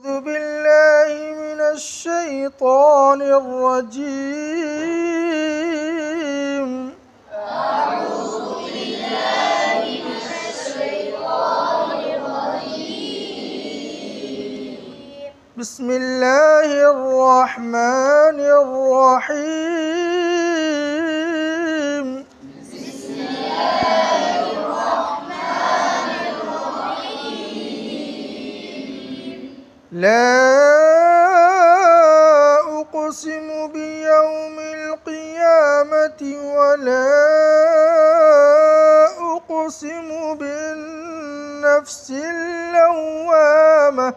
أعوذ بالله من الشيطان الرجيم. بسم الله الرحمن الرحيم. لا أقسم بيوم القيامة ولا أقسم بالنفس اللوامة.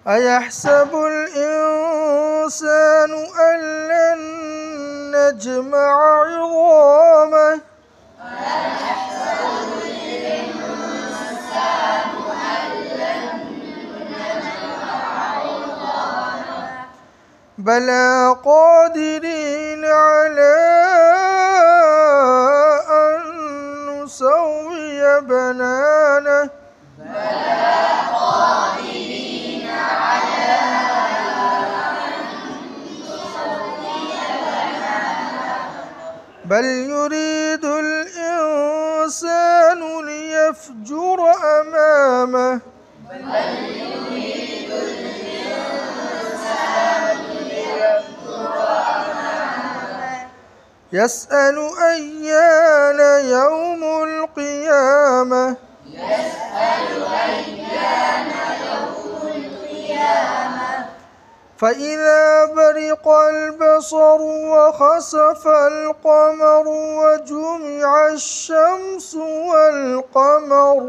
أيحسب الإنسان أن لن نجمع عظامه. بلى قادرين على أن نسوي بنانه. بل يريد الإنسان ليفجر أمامه. يسأل أيان يوم القيامة. فإذا برق البصر وخسف القمر وجمع الشمس والقمر.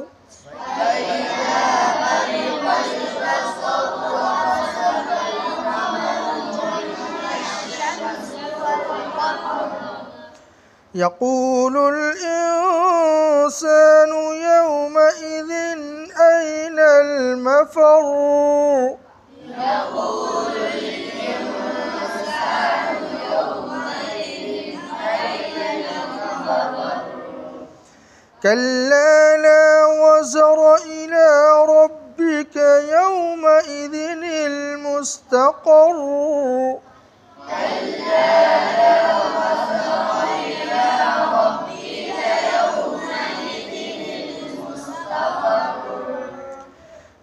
يقول الإنسان يومئذ أين المفر. كلا لا وزر إلى ربك يومئذ المستقر.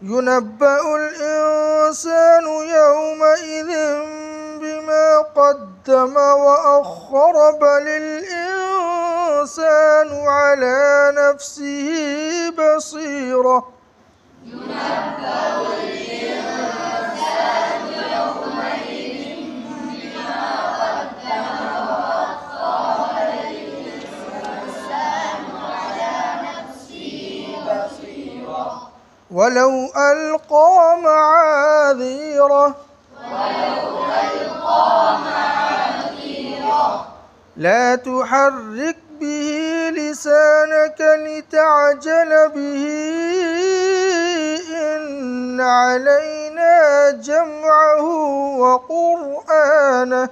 ينبأ الإنسان يومئذ بما قدم وأخر. بل الإنسان على نفسه بصيرة. ولو ألقى معاذيره. لا تحرك به لسانك لتعجل به. إن علينا جمعه وقرآنه.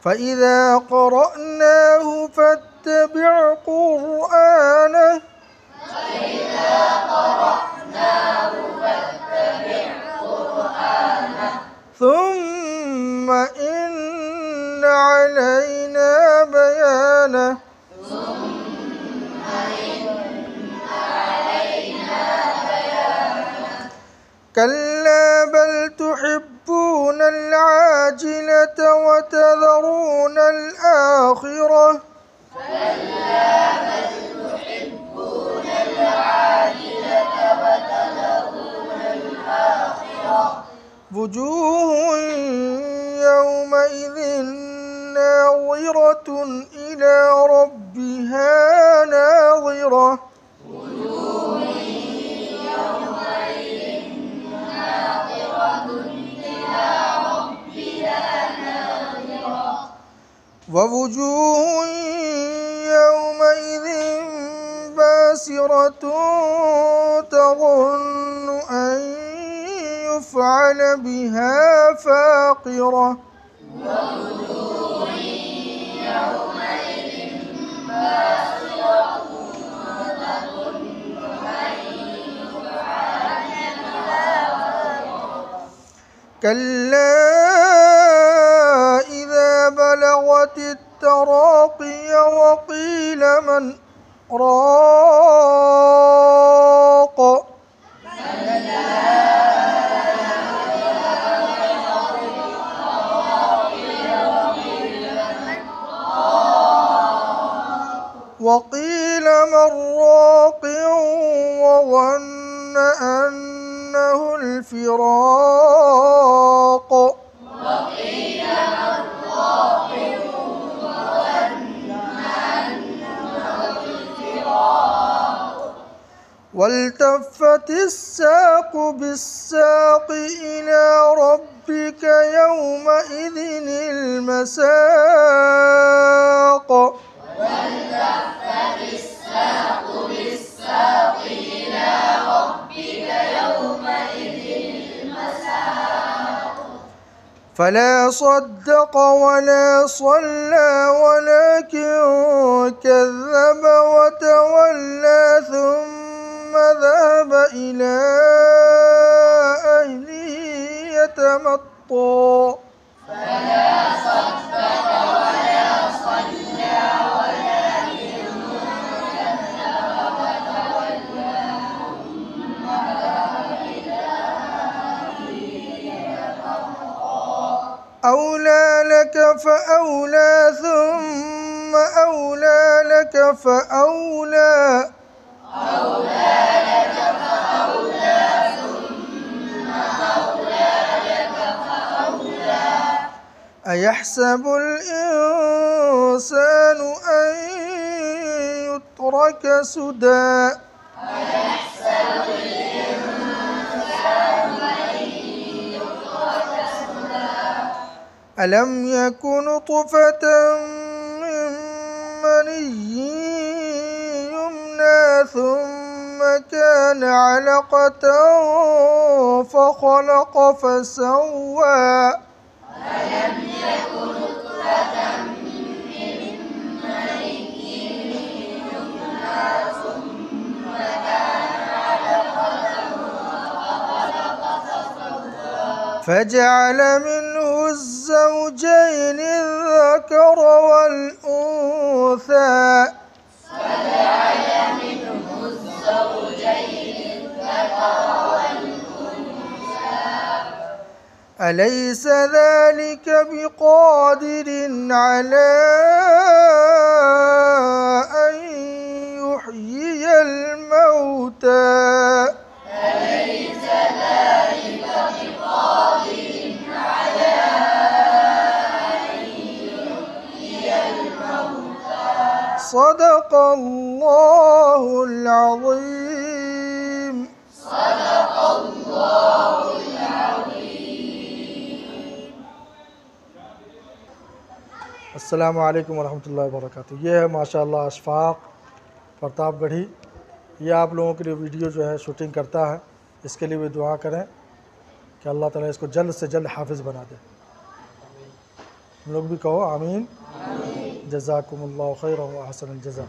فإذا قرأناه فاتبع قرآنه. ثم إن علينا بيانه. كلا بل تحبون العاجلة وتذرون الآخرة. وجوه يومئذ ناظرة إلى ربها ناظرة. إلى ربها ناظرة. ووجوه يومئذ باسرة تظن أن يفعل بها فاقرة ووجوه يومئذ باسرة تظن أن يفعل بها فاقرة كلا إذا بلغت التراقي وقيل من راق وقيل من راق وظن أنه الفراق وقيل من راق وظن أنه الفراق والتفت الساق بالساق إلى ربك يومئذ المساق والتفت الساق بالساق إلى ربك يومئذ المساق فلا صدق ولا صلى ولكن كذب وتولى ثم ذهب إلى أهله يتمطى فلا صدق ولا صلى ولكن كذب وتولى ثم ذهب إلى أهله يتمطى أولى لك فأولى ثم أولى لك فأولى أولى لك فأولى ثم أولى لك فأولى أيحسب الإنسان أن يترك سدى أيحسب الإنسان أن يترك سدى ألم يكن نطفة من مني يمنى ثم كان علقة فخلق فسوى ألم يكن نطفة من مني يمنى ثم كان علقة فخلق فسوى فجعل منه الزوجين الذكر والأنثى فجعل منه الزوجين الذكر والأنثى أليس ذلك بقادر على أن يحيي الموتى أليس ذلك بقادر على أن يحيي الموتى صدق الله العظيم صدق الله العظيم अस्सलामु अलैकुम वरहमतुल्लाहि वबरकातुहू। ये है माशाअल्लाह अशफाक प्रतापगढ़ी। ये आप लोगों के लिए वीडियो जो है शूटिंग करता है, इसके लिए भी दुआ करें कि अल्लाह ताला इसको जल्द से जल्द हाफिज़ बना दे। हम लोग भी कहो आमीन। जज़ाकुमुल्लाहु खैरन व अहसनल जज़ा।